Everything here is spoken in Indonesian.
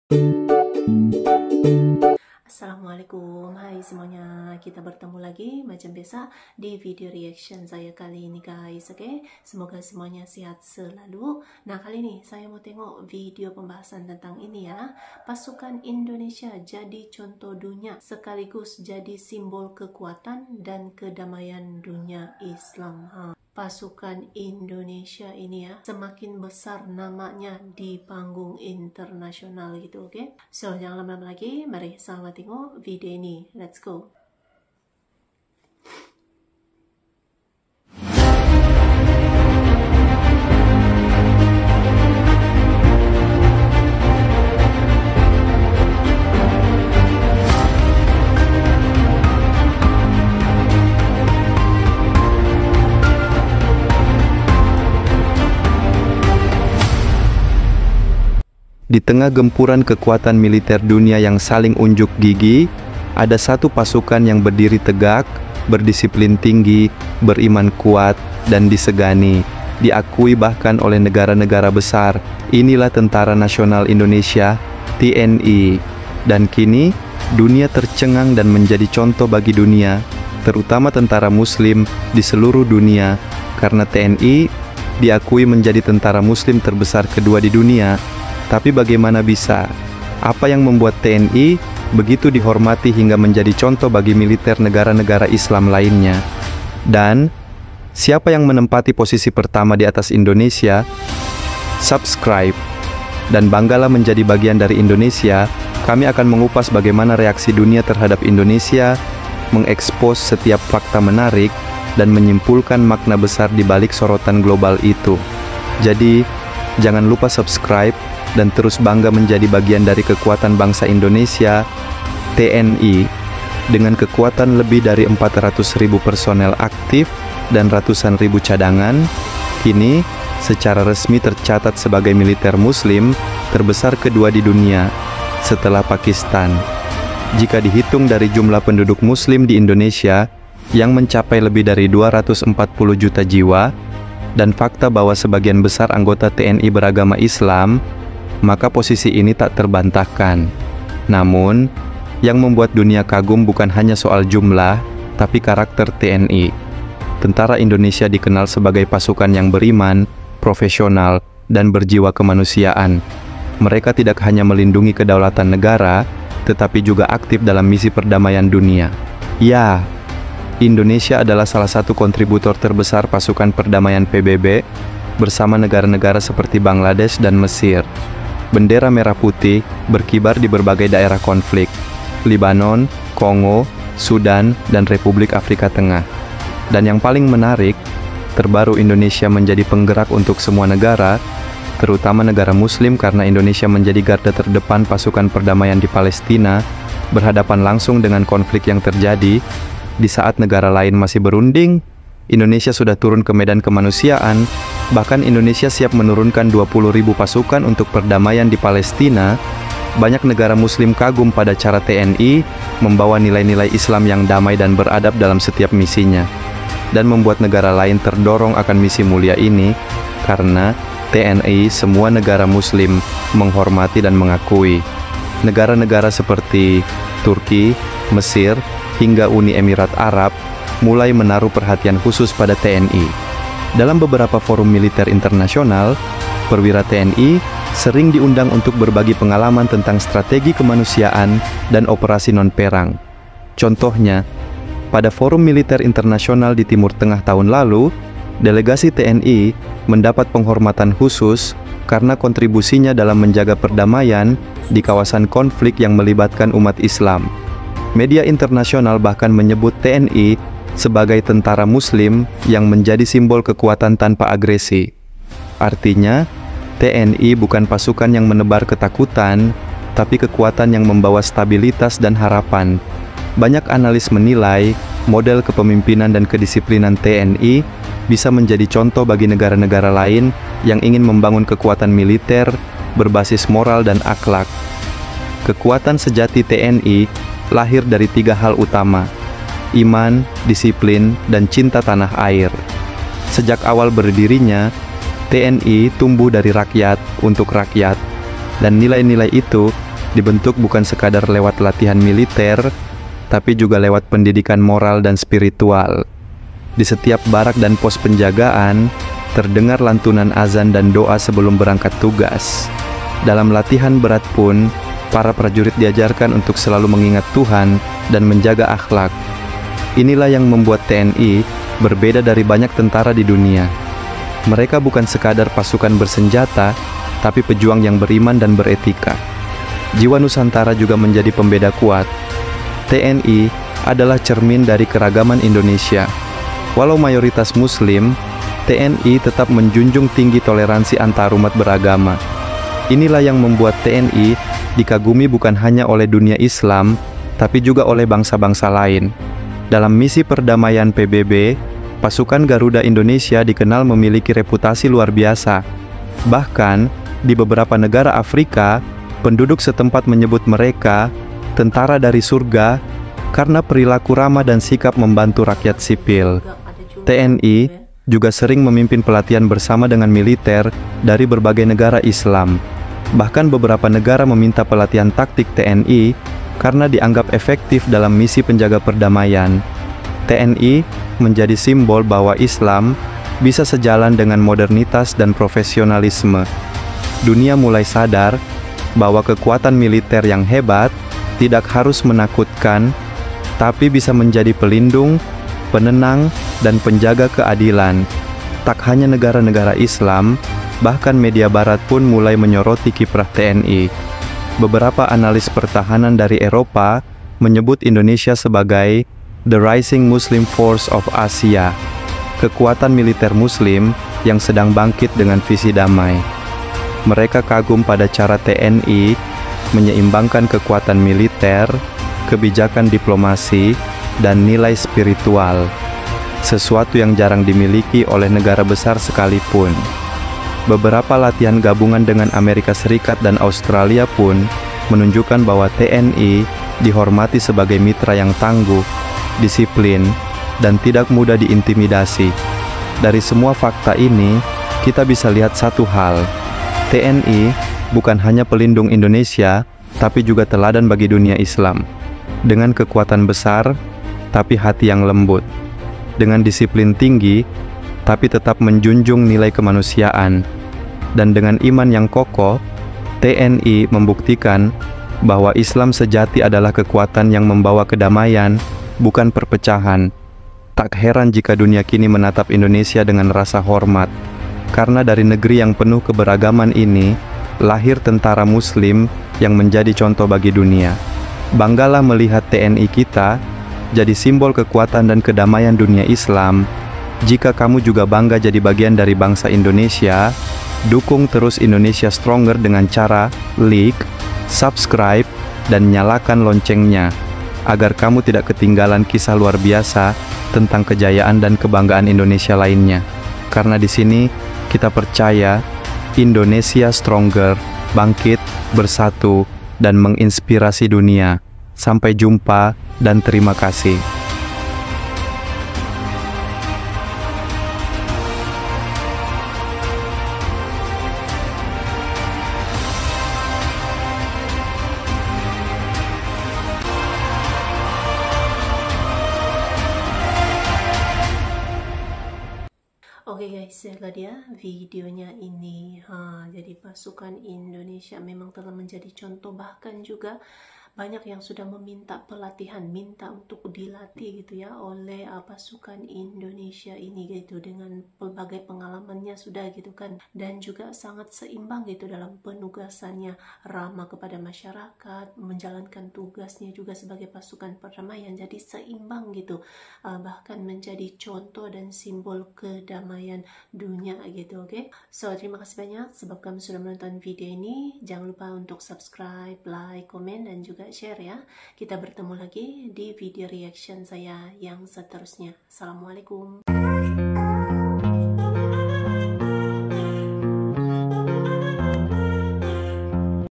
Assalamualaikum, hai semuanya, kita bertemu lagi macam biasa di video reaction saya kali ini guys, oke? Semoga semuanya sehat selalu. Nah, kali ini saya mau tengok video pembahasan tentang ini ya. Pasukan Indonesia jadi contoh dunia sekaligus jadi simbol kekuatan dan kedamaian dunia Islam. Pasukan Indonesia ini ya semakin besar namanya di panggung internasional gitu, oke? So, jangan lama-lama lagi, mari sama tengok video ini. Let's go. Di tengah gempuran kekuatan militer dunia yang saling unjuk gigi, ada satu pasukan yang berdiri tegak, berdisiplin tinggi, beriman kuat, dan disegani, diakui bahkan oleh negara-negara besar. Inilah Tentara Nasional Indonesia, TNI. Dan kini, dunia tercengang dan menjadi contoh bagi dunia, terutama tentara muslim di seluruh dunia, karena TNI diakui menjadi tentara muslim terbesar kedua di dunia. Tapi bagaimana bisa? Apa yang membuat TNI begitu dihormati hingga menjadi contoh bagi militer negara-negara Islam lainnya? Dan siapa yang menempati posisi pertama di atas Indonesia? Subscribe dan banggalah menjadi bagian dari Indonesia. Kami akan mengupas bagaimana reaksi dunia terhadap Indonesia, mengekspos setiap fakta menarik, dan menyimpulkan makna besar di balik sorotan global itu. Jadi, jangan lupa subscribe dan terus bangga menjadi bagian dari kekuatan bangsa Indonesia, TNI, dengan kekuatan lebih dari 400.000 personel aktif dan ratusan ribu cadangan, kini secara resmi tercatat sebagai militer muslim terbesar kedua di dunia, setelah Pakistan. Jika dihitung dari jumlah penduduk muslim di Indonesia, yang mencapai lebih dari 240 juta jiwa, dan fakta bahwa sebagian besar anggota TNI beragama Islam, maka posisi ini tak terbantahkan. Namun, yang membuat dunia kagum bukan hanya soal jumlah, tapi karakter TNI. Tentara Indonesia dikenal sebagai pasukan yang beriman, profesional, dan berjiwa kemanusiaan. Mereka tidak hanya melindungi kedaulatan negara, tetapi juga aktif dalam misi perdamaian dunia. Ya, Indonesia adalah salah satu kontributor terbesar pasukan perdamaian PBB bersama negara-negara seperti Bangladesh dan Mesir. Bendera merah putih berkibar di berbagai daerah konflik, Lebanon, Kongo, Sudan, dan Republik Afrika Tengah. Dan yang paling menarik, terbaru Indonesia menjadi penggerak untuk semua negara, terutama negara muslim karena Indonesia menjadi garda terdepan pasukan perdamaian di Palestina, berhadapan langsung dengan konflik yang terjadi. Di saat negara lain masih berunding, Indonesia sudah turun ke medan kemanusiaan. Bahkan Indonesia siap menurunkan 20.000 pasukan untuk perdamaian di Palestina. Banyak negara muslim kagum pada cara TNI membawa nilai-nilai Islam yang damai dan beradab dalam setiap misinya, dan membuat negara lain terdorong akan misi mulia ini, karena TNI semua negara muslim menghormati dan mengakui. Negara-negara seperti Turki, Mesir, hingga Uni Emirat Arab mulai menaruh perhatian khusus pada TNI. Dalam beberapa forum militer internasional, perwira TNI sering diundang untuk berbagi pengalaman tentang strategi kemanusiaan dan operasi non-perang. Contohnya, pada forum militer internasional di Timur Tengah tahun lalu, delegasi TNI mendapat penghormatan khusus karena kontribusinya dalam menjaga perdamaian di kawasan konflik yang melibatkan umat Islam. Media internasional bahkan menyebut TNI sebagai tentara muslim yang menjadi simbol kekuatan tanpa agresi. Artinya, TNI bukan pasukan yang menebar ketakutan, tapi kekuatan yang membawa stabilitas dan harapan. Banyak analis menilai, model kepemimpinan dan kedisiplinan TNI bisa menjadi contoh bagi negara-negara lain yang ingin membangun kekuatan militer berbasis moral dan akhlak. Kekuatan sejati TNI lahir dari 3 hal utama: iman, disiplin, dan cinta tanah air. Sejak awal berdirinya, TNI tumbuh dari rakyat untuk rakyat, dan nilai-nilai itu dibentuk bukan sekadar lewat latihan militer, tapi juga lewat pendidikan moral dan spiritual. Di setiap barak dan pos penjagaan, terdengar lantunan azan dan doa sebelum berangkat tugas. Dalam latihan berat pun, para prajurit diajarkan untuk selalu mengingat Tuhan dan menjaga akhlak. Inilah yang membuat TNI berbeda dari banyak tentara di dunia. Mereka bukan sekadar pasukan bersenjata, tapi pejuang yang beriman dan beretika. Jiwa Nusantara juga menjadi pembeda kuat. TNI adalah cermin dari keragaman Indonesia. Walau mayoritas Muslim, TNI tetap menjunjung tinggi toleransi antarumat beragama. Inilah yang membuat TNI dikagumi bukan hanya oleh dunia Islam, tapi juga oleh bangsa-bangsa lain. Dalam misi perdamaian PBB, pasukan Garuda Indonesia dikenal memiliki reputasi luar biasa. Bahkan, di beberapa negara Afrika, penduduk setempat menyebut mereka tentara dari surga karena perilaku ramah dan sikap membantu rakyat sipil. TNI juga sering memimpin pelatihan bersama dengan militer dari berbagai negara Islam. Bahkan beberapa negara meminta pelatihan taktik TNI karena dianggap efektif dalam misi penjaga perdamaian. TNI menjadi simbol bahwa Islam bisa sejalan dengan modernitas dan profesionalisme. Dunia mulai sadar bahwa kekuatan militer yang hebat tidak harus menakutkan, tapi bisa menjadi pelindung, penenang, dan penjaga keadilan. Tak hanya negara-negara Islam, bahkan media Barat pun mulai menyoroti kiprah TNI. Beberapa analis pertahanan dari Eropa menyebut Indonesia sebagai The Rising Muslim Force of Asia, kekuatan militer Muslim yang sedang bangkit dengan visi damai. Mereka kagum pada cara TNI menyeimbangkan kekuatan militer, kebijakan diplomasi, dan nilai spiritual, sesuatu yang jarang dimiliki oleh negara besar sekalipun. Beberapa latihan gabungan dengan Amerika Serikat dan Australia pun menunjukkan bahwa TNI dihormati sebagai mitra yang tangguh, disiplin, dan tidak mudah diintimidasi. Dari semua fakta ini, kita bisa lihat satu hal: TNI bukan hanya pelindung Indonesia, tapi juga teladan bagi dunia Islam. Dengan kekuatan besar, tapi hati yang lembut. Dengan disiplin tinggi, tapi tetap menjunjung nilai kemanusiaan. Dan dengan iman yang kokoh, TNI membuktikan bahwa Islam sejati adalah kekuatan yang membawa kedamaian, bukan perpecahan. Tak heran jika dunia kini menatap Indonesia dengan rasa hormat, karena dari negeri yang penuh keberagaman ini, lahir tentara Muslim yang menjadi contoh bagi dunia. Banggalah melihat TNI kita jadi simbol kekuatan dan kedamaian dunia Islam. Jika kamu juga bangga jadi bagian dari bangsa Indonesia, dukung terus Indonesia Stronger dengan cara like, subscribe, dan nyalakan loncengnya, agar kamu tidak ketinggalan kisah luar biasa tentang kejayaan dan kebanggaan Indonesia lainnya. Karena di sini kita percaya Indonesia Stronger, bangkit, bersatu, dan menginspirasi dunia. Sampai jumpa dan terima kasih. Oke guys, itulah dia videonya ini. Jadi pasukan Indonesia memang telah menjadi contoh, bahkan juga banyak yang sudah meminta pelatihan, minta untuk dilatih gitu ya oleh pasukan Indonesia ini gitu, dengan berbagai pengalamannya sudah gitu kan, dan juga sangat seimbang gitu dalam penugasannya, ramah kepada masyarakat, menjalankan tugasnya juga sebagai pasukan perdamaian, jadi seimbang gitu, bahkan menjadi contoh dan simbol kedamaian dunia gitu. Oke, so terima kasih banyak sebab kamu sudah menonton video ini. Jangan lupa untuk subscribe, like, komen, dan juga share ya. Kita bertemu lagi di video reaction saya yang seterusnya. Assalamualaikum.